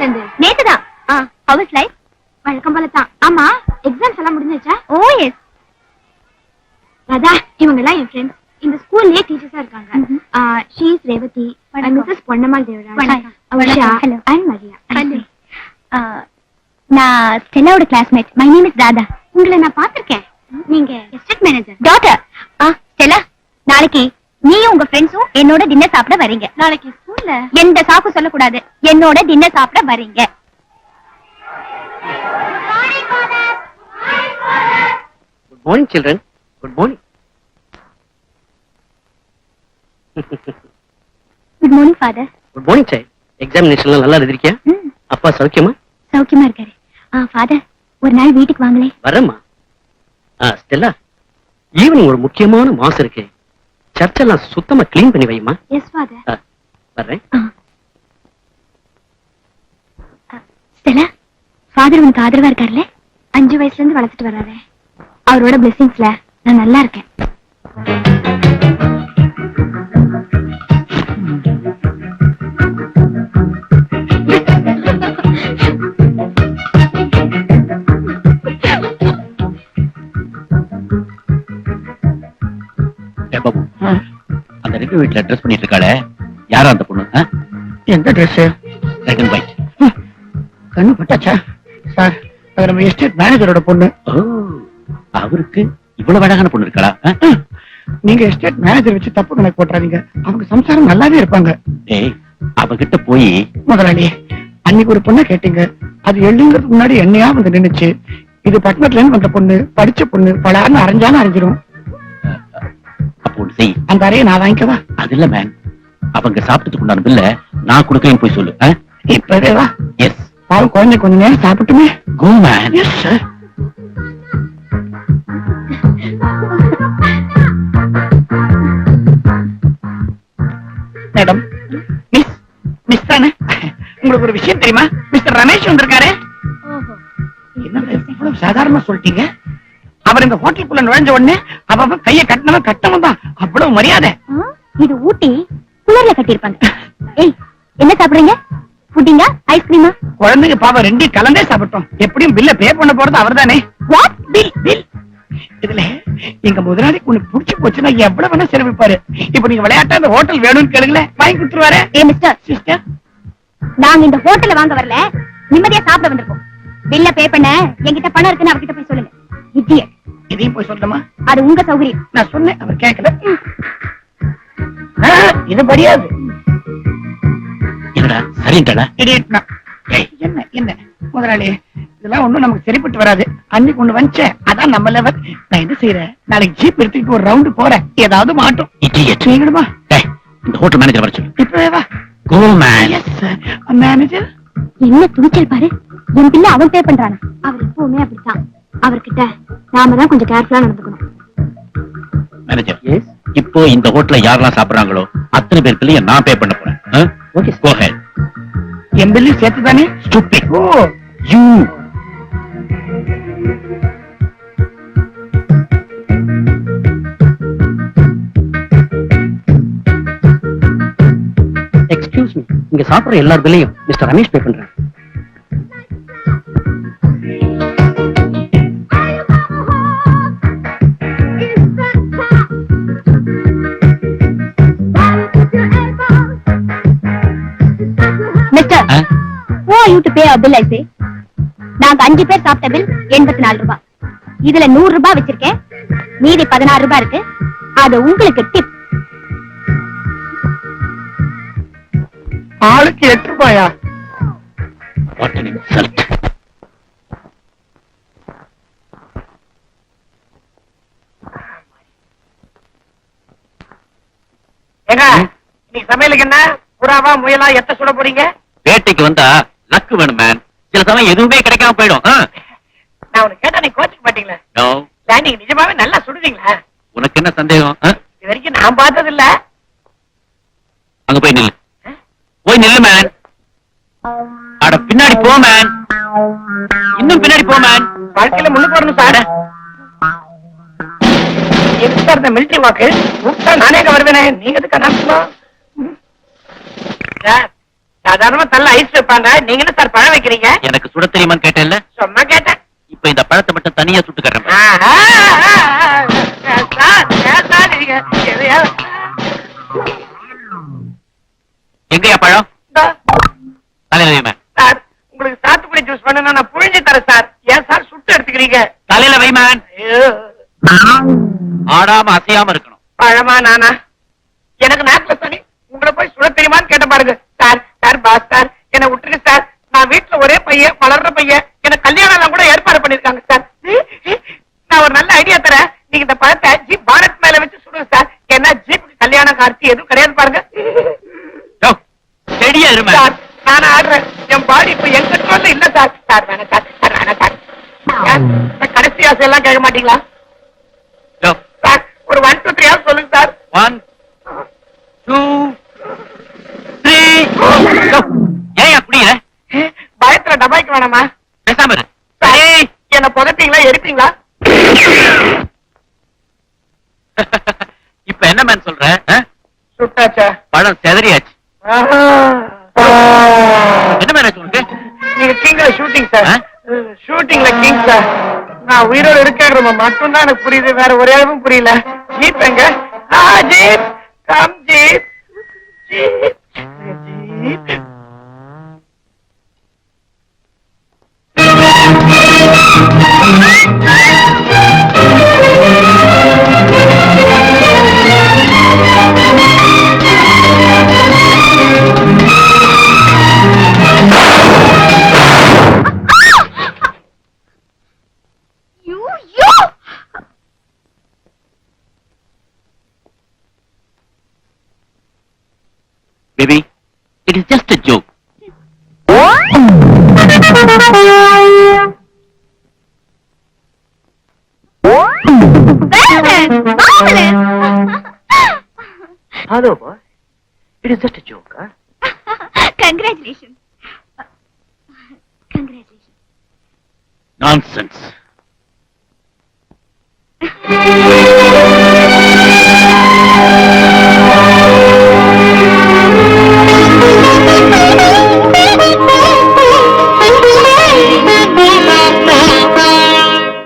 மாசத்துல இருந்து? நேத்துதான். House life வழக்கம் போலதான். ஆமா, எக்ஸாம்ஸ் எல்லாம் முடிஞ்சிருச்சா? ஓ எஸ். ராதா, இவங்க எல்லாம் என் ஃப்ரெண்ட்ஸ். இந்த ஸ்கூல்லயே டீச்சர்ஸா இருக்காங்க. She is Revathi, Mrs Ponnammal Devaraj, Usha and Maria. நான் ஸ்டெல்லாவோட classmate. My name is Radha. உங்களை நான் பாத்திருக்கேன். நீங்க எஸ்டேட் மேனேஜர் டாட்டர். ஸ்டெல்லா, நாளைக்கு நீயும் உங்க ஃப்ரெண்ட்ஸும் என்னோட டின்னர் சாப்பிட வரீங்க. நாளைக்கு ஸ்கூல்ல எந்த சாக்கு சொல்லக்கூடாது. என்னோட டின்னர் சாப்பிட வரீங்க. Good morning children. Good morning. Good morning father. Good morning sir. எக்ஸாமினேஷன்லாம் நல்லா எழுதிருக்கியா? அப்பா சௌக்கியமா? சௌக்கியமா இருக்காரு. ஃபாதர், ஒரு நாள் வீட்டுக்கு வாங்களே. வரேம்மா. ஸ்டெல்லா, ஈவினிங் ஒரு முக்கியமான மாசம் இருக்கு. சர்ச்செல்லாம் சுத்தமா கிளீன் பண்ணி வைமா. Yes father. வரேன். ஸ்டெல்லா, ஃபாதர் உனக்கு ஆதரவா இருக்காருல்ல? 5 வயசுல இருந்து வளர்த்துட்டு வர்றாரு. அவரோட பிளெஸிங்ஸ்ல நான் நல்லா இருக்கேன். அந்த ரெண்டு வீட்டுல ட்ரெஸ் பண்ணிட்டு இருக்காளே, யாரா அந்த பொண்ணு? எந்த ட்ரெஸ்? Red and white. கண்ணு பட்டாச்சா சார்? அது நம்ம எஸ்டேட் மேனேஜரோட பொண்ணு. அவருக்கு இவ்வளவு அழகான பொண்ணு இருக்காளா? நீங்க எஸ்டேட் மேனேஜர் வச்சு தப்பு கணக்கு போட்டுறாதீங்க. அவங்க சம்சாரம் நல்லாவே இருப்பாங்க. ஏய், அவகிட்ட போய் முதலாளி, அன்னைக்கு ஒரு பொண்ணை கேட்டீங்க. அது எழுதுறதுக்கு முன்னாடி என்னையா வந்து நின்னுச்சு. இது பட்டணத்துல இருந்து வந்த பொண்ணு, படிச்ச பொண்ணு, பலான்னு அரைஞ்சாலும் அரைஞ்சிரும். அப்போ செய். அந்த அறையை நான் வாங்கிக்கவா? அது இல்ல மேன், அவங்க சாப்பிட்டதுக்கு உண்டான பில்ல நான் கொடுக்கறேன்னு போய் சொல்லு. இப்பவே வா. எஸ். பாவம் குழந்தை கொஞ்ச நேரம் சாப்பிட்டுமே. Go man. Yes sir. Madam, miss தானே? உங்களுக்கு ஒரு விஷயம் தெரியுமா? மிஸ்டர் ரமேஷ் வந்திருக்காரு. என்ன இவ்வளவு சாதாரணமா சொல்லிட்டீங்க? அவர் இந்த ஹோட்டலுக்குள்ள நுழைஞ்ச உடனே அவன் கையை கட்டினவன் கட்டவன் தான். அவ்வளவு மரியாதை. இது ஊட்டி குளர்ல கட்டியிருப்பாங்க. ஏய், என்ன சாப்பிடுறீங்க? புட்டிங்கா ஐஸ்கிரீமா? குழந்தைங்க பாவம் ரெண்டையும் கலந்தே சாப்பிட்டோம். எப்படியும் பில்ல பே பண்ண போறது அவர் தானே. What bill? பில் இதுல எங்க முதலாளிக்கு உனக்கு புடிச்சு போச்சுன்னா எவ்வளவு வேணா செலவிப்பாரு. இப்ப நீங்க விளையாட்டா அந்த ஹோட்டல் வேணும்னு கேளுங்களேன், வாங்கி கொடுத்துருவாரு. ஏ மிஸ்டர் சிஸ்டர், நாங்க இந்த ஹோட்டல்ல வாங்க வரல, நிம்மதியா சாப்பிட வந்திருக்கோம். பில்ல பே பண்ண என்கிட்ட பணம் இருக்குன்னு அவர்கிட்ட போய் சொல்லுங்க. இடியட். இதையும் போய் சொல்லணுமா? அது உங்க சௌகரியம். நான் சொன்னேன், அவர் கேட்கல. இது படியாது. என்னடா சரிண்டா? இடியட்னா என்ன என்ன முதலாளி, இதெல்லாம் ஒண்ணும் நமக்கு சரிப்பட்டு வராது. அன்னைக்கு ஒண்ணு வந்துச்சேன், அதான் நம்ம லெவல். நான் என்ன செய்யறேன், நாளைக்கு ஜீப் எடுத்துட்டு ஒரு ரவுண்டு போறேன். ஏதாவது மாட்டோம். நீங்களுமா? இந்த ஹோட்டல் மேனேஜர் வர சொல்லு. இப்பவே வா. Go man. Yes manager. என்ன துணிச்சல் பாரு. என் பிள்ளை அவன் பே பண்றானா? அவர் எப்பவுமே அப்படித்தான். அவர்கிட்ட நாம தான் கொஞ்சம் கேர்ஃபுல்லா நடந்துக்கணும். மேனேஜர், இப்போ இந்த ஹோட்டல்ல யாரெல்லாம் சாப்பிடுறாங்களோ அத்தனை பேர் பிள்ளைய நான் பே பண்ண போறேன். Okay, go ahead. என் பில்லு சேர்த்து தானே? Stupid. Oh you. Excuse me, இங்க சாப்பிடுற எல்லார் பில்லையும் மிஸ்டர் ரமேஷ் பே பண்றாரு. Mister, who are you to pay our bill? I say. நாங்க 5 பேர் சாப்பிட்ட பில் 84 ரூபாய். இதுல 100 ரூபாய் வச்சிருக்கேன், மீதி 16 ரூபாய் இருக்கு. அது உங்களுக்கு டிப். ஆளுக்கு 8 ரூபாயா? What an insult. ஏங்க, நீ சமையலுக்கு என்ன புறாவா முயலா எத்த சுட போறீங்க? பேட்டைக்கு வந்தா லக்கு வேணும் மேன். சில சமயம் எதுவுமே கிடைக்காம போயிடும். நான் உனக்கு கேட்டா நீ கோச்சுக்க மாட்டீங்களா? நோ. நீங்க நிஜமாவே நல்லா சுடுவீங்களா? உனக்கு என்ன சந்தேகம்? இது வரைக்கும் நான் பார்த்தது இல்ல. அங்க போய் நில்லு. போய் நில்லு மேன். அட பின்னாடி போ மேன். இன்னும் பின்னாடி போ மேன். வாழ்க்கையில முன்னுக்கு வரணும் சார். எதுக்கு சார் இந்த மிலிட்டரி வாக்கு? கூப்பிட்டா நானே வருவேனே, நீங்க எதுக்கு அனுப்பணும்? சார், சாதாரணமா தள்ள ஐஸ் வைப்பாங்க, நீங்க என்ன சார் பழம் வைக்கிறீங்க? எனக்கு சுட தெரியுமான்னு கேட்டேன்ல, சும்மா கேட்டேன். இப்ப இந்த பழத்தை மட்டும் தனியா சுட்டுக்கறேன். சார், ஏன் சார் நீங்க எதையாவது- எங்கயா பழம்? இந்தா. தலையில வைமா. சார், உங்களுக்கு சாத்துக்குடி ஜூஸ் பண்ணணும், நான் புழிஞ்சு தரேன் சார். ஏன் சார் சுட்டு எடுத்துக்கிறீங்க? தலையில வைமான். ஐயோ. ஆடாம அசையாம இருக்கணும். பழமா நானா? எனக்கு நாக்குல சனி. உங்களை போய் சுட தெரியுமான்னு கேட்ட பாருங்க. சார் சார் பாஸ் சார், என்ன விட்டுருங்க சார். நான் வீட்டுல ஒரே பையன், வளர்ற பையன். எனக்கு கல்யாணம் எல்லாம் கூட ஏற்பாடு பண்ணிருக்காங்க சார். நான் ஒரு நல்ல ஐடியா தரேன். நீங்க இந்த பழத்தை ஜீப் பானட் மேல வச்சு சுடுங்க சார். ஏன்னா ஜீப்புக்கு கல்யாணம் கார்த்தி எதுவும் கிடையாது பாருங்க. செடியா இருமா. சார், நான் ஆடுறேன். என் பாடி இப்ப என் கண்ட்ரோல்ல இல்ல சார். சார் வேணாம் சார், சார் வேணாம் சார். சார், கடைசி ஆசை எல்லாம் கேட்க மாட்டீங்களா சார்? ஒரு 1 2 3 சொல்லுங்க சார். 1 2 3. ஏன் அப்படியே பயத்துல டபாய்க்கு வேணாமா? பேசாம இரு. சார், என்ன புதட்டீங்களா, எரிப்பீங்களா? இப்ப என்ன மேன் சொல்ற? சுட்டாச்சா? பழம் செதறியாச்சு. என்ன மேன் ஆச்சு உனக்கு? நீங்க கிங்ல ஷூட்டிங் சார். ஆ? ஷூட்டிங்ல கிங் சார். நான் உயிரோடு இருக்கிற மட்டும் தான் எனக்கு புரியுது, வேற ஒரு அளவும் புரியல. ஜீப் எங்க? Jeep come jeep jeep jeep. Baby, it is just a joke. Hello, boy. It is just a joke, huh? Congratulations. Congratulations. Nonsense.